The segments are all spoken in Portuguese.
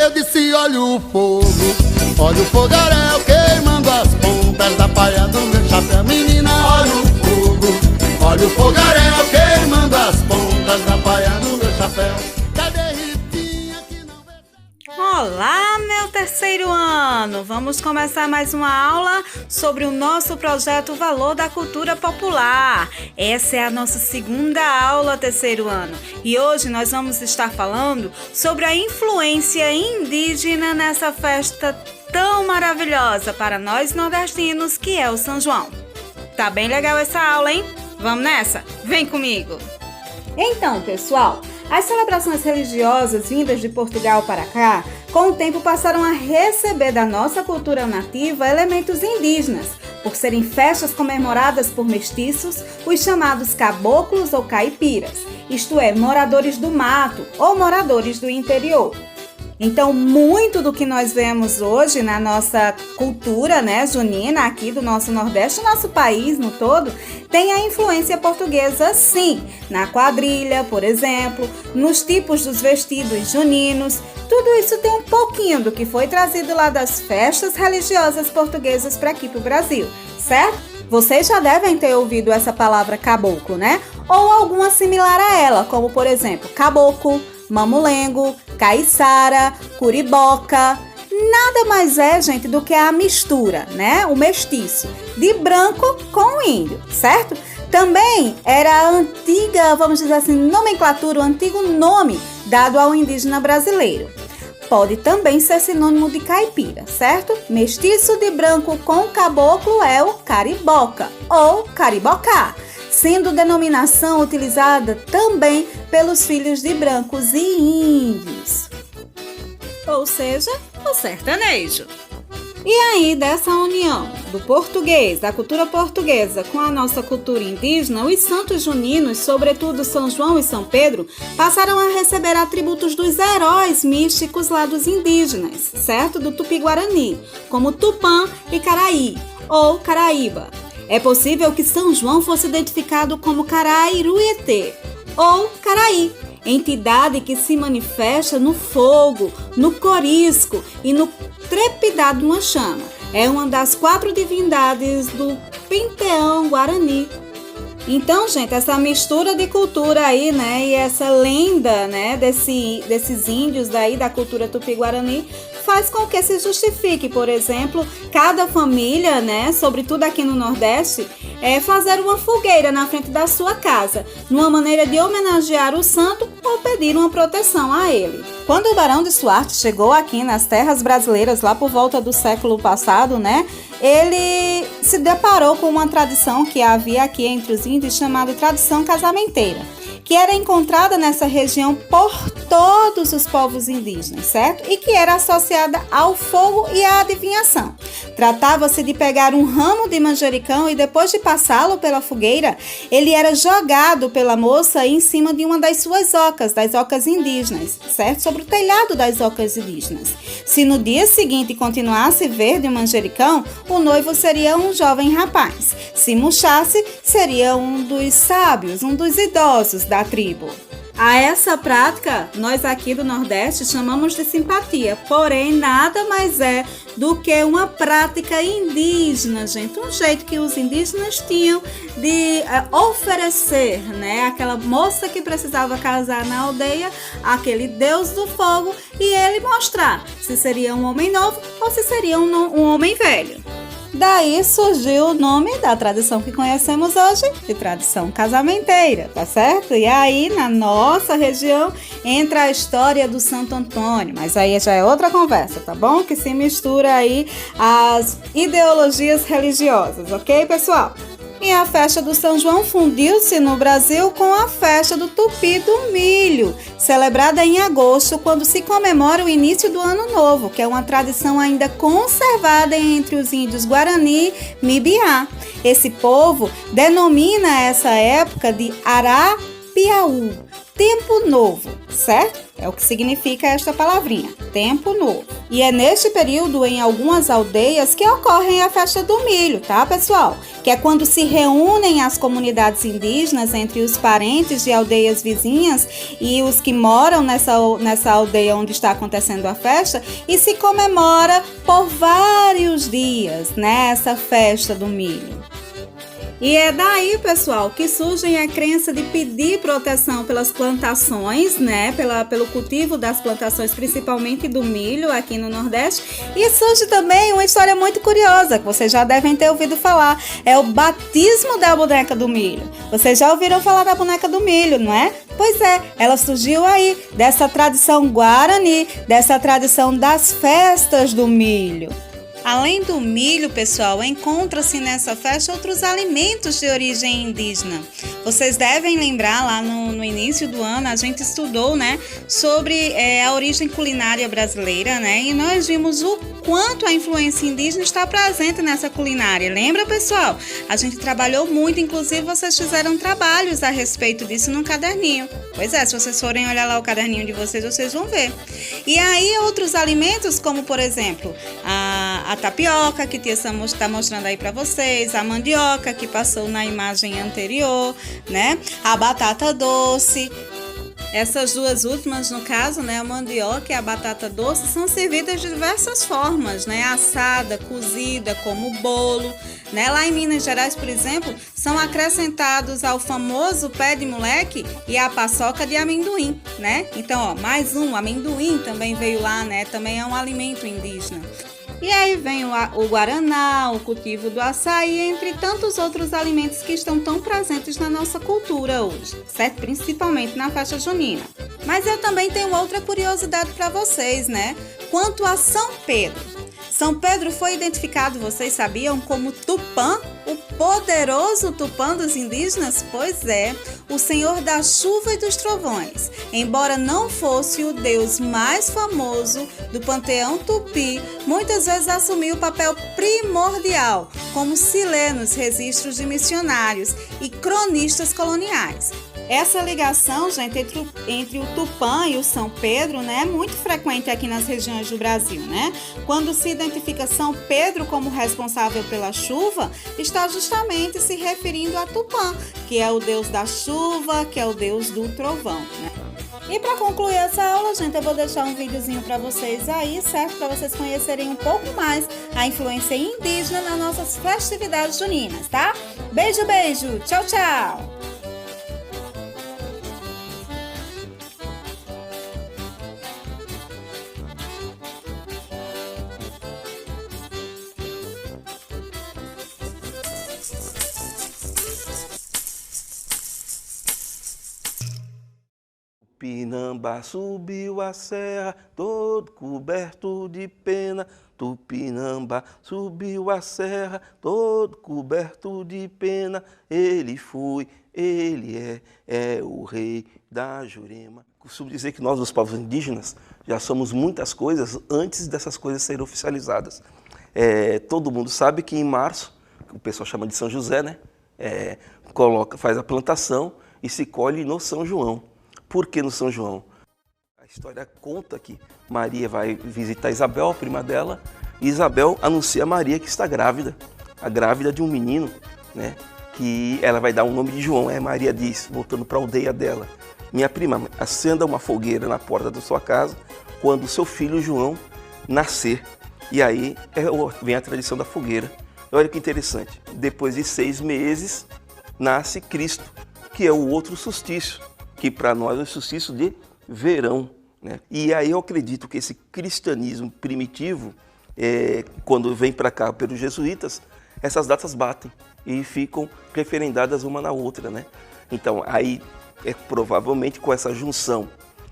eu disse olha o fogaréu queimando as pontas da paia do meu chapéu. Menina, olha o fogaréu queimando as pontas da paia do meu chapéu. Cadê Ritinha que não vê? Olá, meu terceiro ano! Vamos começar mais uma aula sobre o nosso projeto Valor da Cultura Popular. Essa é a nossa segunda aula, terceiro ano. E hoje nós vamos estar falando sobre a influência indígena nessa festa tão maravilhosa para nós nordestinos, que é o São João. Tá bem legal essa aula, hein? Vamos nessa? Vem comigo! Então, pessoal, as celebrações religiosas vindas de Portugal para cá, com o tempo passaram a receber da nossa cultura nativa elementos indígenas, por serem festas comemoradas por mestiços, os chamados caboclos ou caipiras, isto é, moradores do mato ou moradores do interior. Então, muito do que nós vemos hoje na nossa cultura, junina, aqui do nosso Nordeste, nosso país no todo, tem a influência portuguesa, sim, na quadrilha, por exemplo, nos tipos dos vestidos juninos. Tudo isso tem um pouquinho do que foi trazido lá das festas religiosas portuguesas para aqui para o Brasil, certo? Vocês já devem ter ouvido essa palavra caboclo, né? Ou alguma similar a ela, como por exemplo, caboclo, mamulengo, caiçara, curiboca. Nada mais é, gente, do que a mistura, o mestiço, de branco com índio, certo? Também era a antiga, vamos dizer assim, nomenclatura, o antigo nome dado ao indígena brasileiro. Pode também ser sinônimo de caipira, certo? Mestiço de branco com caboclo é o cariboca ou caribocá, sendo denominação utilizada também pelos filhos de brancos e índios, ou seja, o sertanejo. E aí, dessa união do português, da cultura portuguesa com a nossa cultura indígena, os santos juninos, sobretudo São João e São Pedro, passaram a receber atributos dos heróis místicos lá dos indígenas, certo? Do Tupi-Guarani, como Tupã e Caraí, ou Caraíba. É possível que São João fosse identificado como Carairuetê, ou Caraí, entidade que se manifesta no fogo, no corisco e no trepidar de uma chama. É uma das 4 divindades do Panteão Guarani. Então, gente, essa mistura de cultura aí, e essa lenda, desses índios daí da cultura Tupi-Guarani faz com que se justifique, por exemplo, cada família, sobretudo aqui no Nordeste, fazer uma fogueira na frente da sua casa, numa maneira de homenagear o santo ou pedir uma proteção a ele. Quando o Barão de Suarte chegou aqui nas terras brasileiras, lá por volta do século passado, ele se deparou com uma tradição que havia aqui entre os índios, chamada tradição casamenteira, que era encontrada nessa região por todos os povos indígenas, certo? E que era associada ao fogo e à adivinhação. Tratava-se de pegar um ramo de manjericão e depois de passá-lo pela fogueira, ele era jogado pela moça em cima de uma das suas ocas, das ocas indígenas, certo? Sobre o telhado das ocas indígenas. Se no dia seguinte continuasse verde o manjericão, o noivo seria um jovem rapaz. Se murchasse, seria um dos sábios, um dos idosos da tribo. A essa prática, nós aqui do Nordeste chamamos de simpatia, porém nada mais é do que uma prática indígena, gente, um jeito que os indígenas tinham de oferecer, aquela moça que precisava casar na aldeia, aquele deus do fogo, e ele mostrar se seria um homem novo ou se seria um homem velho. Daí surgiu o nome da tradição que conhecemos hoje, de tradição casamenteira, tá certo? E aí, na nossa região, entra a história do Santo Antônio, mas aí já é outra conversa, tá bom? Que se mistura aí as ideologias religiosas, ok, pessoal? E a festa do São João fundiu-se no Brasil com a festa do Tupi do Milho, celebrada em agosto, quando se comemora o início do Ano Novo, que é uma tradição ainda conservada entre os índios Guarani Mibiá. Esse povo denomina essa época de Arapiaú, tempo novo, certo? É o que significa esta palavrinha, tempo novo. E é neste período, em algumas aldeias, que ocorre a festa do milho, tá, pessoal? Que é quando se reúnem as comunidades indígenas entre os parentes de aldeias vizinhas e os que moram nessa aldeia onde está acontecendo a festa, e se comemora por vários dias, né, essa festa do milho. E é daí, pessoal, que surge a crença de pedir proteção pelas plantações, né? Pelo cultivo das plantações, principalmente do milho aqui no Nordeste. E surge também uma história muito curiosa, que vocês já devem ter ouvido falar. É o batismo da boneca do milho. Vocês já ouviram falar da boneca do milho, não é? Pois é, ela surgiu aí, dessa tradição guarani, dessa tradição das festas do milho. Além do milho, pessoal, encontra-se nessa festa outros alimentos de origem indígena. Vocês devem lembrar, lá no início do ano, a gente estudou, né, sobre a origem culinária brasileira, né, e nós vimos o quanto a influência indígena está presente nessa culinária. Lembra, pessoal? A gente trabalhou muito, inclusive vocês fizeram trabalhos a respeito disso num caderninho. Pois é, se vocês forem olhar lá o caderninho de vocês vão ver. E aí outros alimentos, como por exemplo, a tapioca, que Tia Sam está mostrando aí para vocês, a mandioca, que passou na imagem anterior, né? A batata doce. Essas duas últimas, no caso, né, a mandioca e a batata doce, são servidas de diversas formas, né? Assada, cozida, como bolo, né? Lá em Minas Gerais, por exemplo, são acrescentados ao famoso pé de moleque e a paçoca de amendoim, né? Então, ó, mais um, amendoim também veio lá, né? Também é um alimento indígena. E aí vem o guaraná, o cultivo do açaí, entre tantos outros alimentos que estão tão presentes na nossa cultura hoje, certo? Principalmente na festa junina. Mas eu também tenho outra curiosidade para vocês, né? Quanto a São Pedro. São Pedro foi identificado, vocês sabiam, como Tupã, o poderoso Tupã dos indígenas? Pois é, o senhor da chuva e dos trovões. Embora não fosse o deus mais famoso do panteão tupi, muitas vezes assumiu o papel primordial, como se lê nos registros de missionários e cronistas coloniais. Essa ligação, gente, entre o Tupã e o São Pedro, né, é muito frequente aqui nas regiões do Brasil, né? Quando se identifica São Pedro como responsável pela chuva, está justamente se referindo a Tupã, que é o deus da chuva, que é o deus do trovão, né? E para concluir essa aula, gente, eu vou deixar um videozinho para vocês aí, certo? Para vocês conhecerem um pouco mais a influência indígena nas nossas festividades juninas, tá? Beijo, beijo! Tchau, tchau! Tupinambá subiu a serra, todo coberto de pena. Tupinambá subiu a serra, todo coberto de pena. Ele foi, ele é o rei da Jurema. Costumo dizer que nós, os povos indígenas, já somos muitas coisas antes dessas coisas serem oficializadas. Todo mundo sabe que em março, o pessoal chama de São José, né? Faz a plantação e se colhe no São João. Por que no São João? A história conta que Maria vai visitar Isabel, a prima dela, e Isabel anuncia a Maria que está grávida, a grávida de um menino, né? Que ela vai dar o nome de João. Maria diz, voltando para a aldeia dela: minha prima, acenda uma fogueira na porta da sua casa quando o seu filho João nascer. E aí vem a tradição da fogueira. Olha que interessante, depois de 6 meses nasce Cristo, que é o outro solstício, que para nós é o solstício de verão, né? E aí eu acredito que esse cristianismo primitivo, quando vem para cá pelos jesuítas, essas datas batem e ficam referendadas uma na outra, né? Então aí provavelmente com essa junção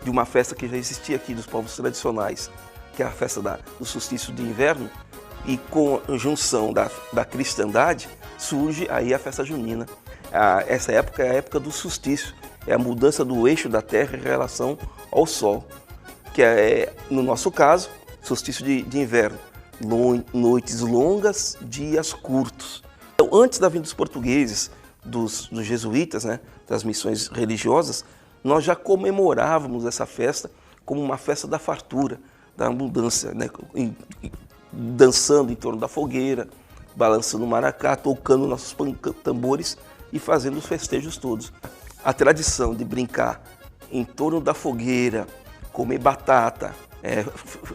de uma festa que já existia aqui dos povos tradicionais, que é a festa do solstício de inverno, e com a junção da cristandade, surge aí a festa junina. Essa época é a época do solstício, é a mudança do eixo da Terra em relação ao Sol, que no nosso caso, solstício de inverno, noites longas, dias curtos. Então, antes da vinda dos portugueses, dos jesuítas, né, das missões religiosas, nós já comemorávamos essa festa como uma festa da fartura, da abundância, né? Dançando em torno da fogueira, balançando o maracá, tocando nossos tambores e fazendo os festejos todos. A tradição de brincar em torno da fogueira, comer batata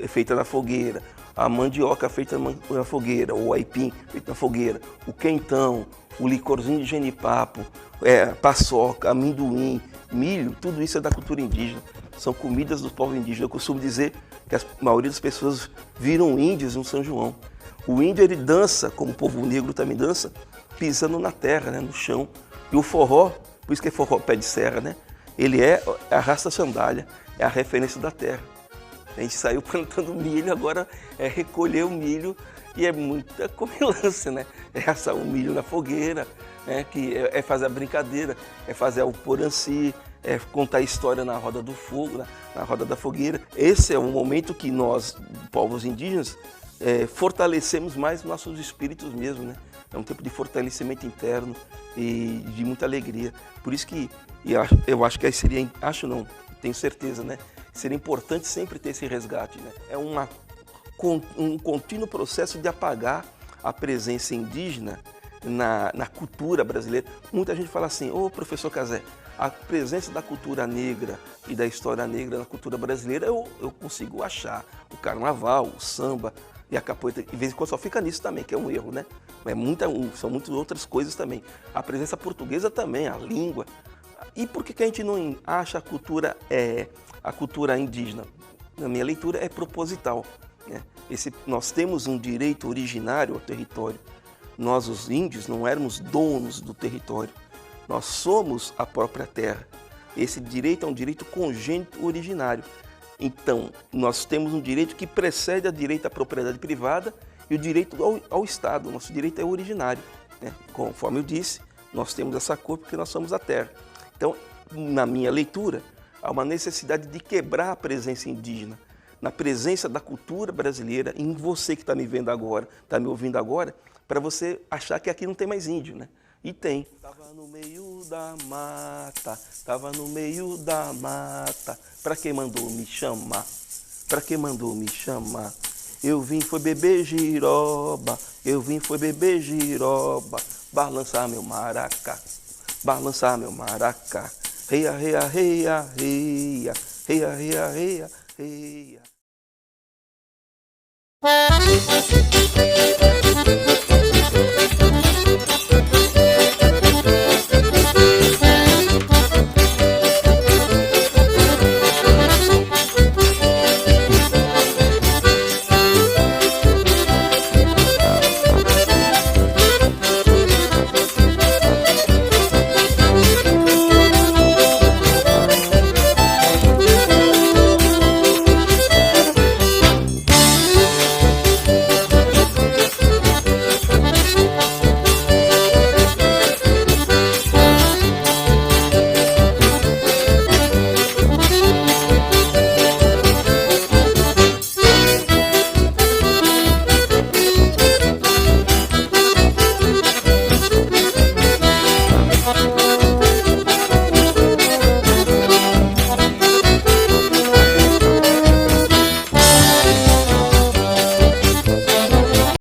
feita na fogueira, a mandioca feita na fogueira, o aipim feito na fogueira, o quentão, o licorzinho de genipapo, paçoca, amendoim, milho, tudo isso é da cultura indígena. São comidas do povo indígena. Eu costumo dizer que a maioria das pessoas viram índios no São João. O índio, ele dança, como o povo negro também dança, pisando na terra, né, no chão. E o forró, por isso que é forró pé de serra, né? Ele arrasta sandália, é a referência da terra. A gente saiu plantando milho, agora é recolher o milho e é muita comilança, né? É assar o milho na fogueira, né? Que é fazer a brincadeira, é fazer o poranci, é contar a história na roda do fogo, na roda da fogueira. Esse é um momento que nós, povos indígenas, fortalecemos mais nossos espíritos mesmo, né? É um tempo de fortalecimento interno e de muita alegria. Por isso que eu acho que seria, tenho certeza, né? Seria importante sempre ter esse resgate, né? É um contínuo processo de apagar a presença indígena na cultura brasileira. Muita gente fala assim, professor Cazé, a presença da cultura negra e da história negra na cultura brasileira eu consigo achar. O carnaval, o samba e a capoeira, de vez em quando só fica nisso também, que é um erro, né? São muitas outras coisas também. A presença portuguesa também, a língua. E por que a gente não acha a cultura indígena? Na minha leitura é proposital, né? Nós temos um direito originário ao território. Nós, os índios, não éramos donos do território. Nós somos a própria terra. Esse direito é um direito congênito originário. Então, nós temos um direito que precede o direito à propriedade privada e o direito ao Estado. Nosso direito é originário, né? Conforme eu disse, nós temos essa cor porque nós somos a terra. Então, na minha leitura, há uma necessidade de quebrar a presença indígena, na presença da cultura brasileira, em você que está me vendo agora, está me ouvindo agora, para você achar que aqui não tem mais índio, né? E tem. Tava no meio da mata, tava no meio da mata, pra quem mandou me chamar? Pra quem mandou me chamar? Eu vim foi beber giroba, eu vim foi beber giroba, balançar meu maracá, balançar meu maracá. Reia, reia, reia, reia, reia, reia, reia, reia.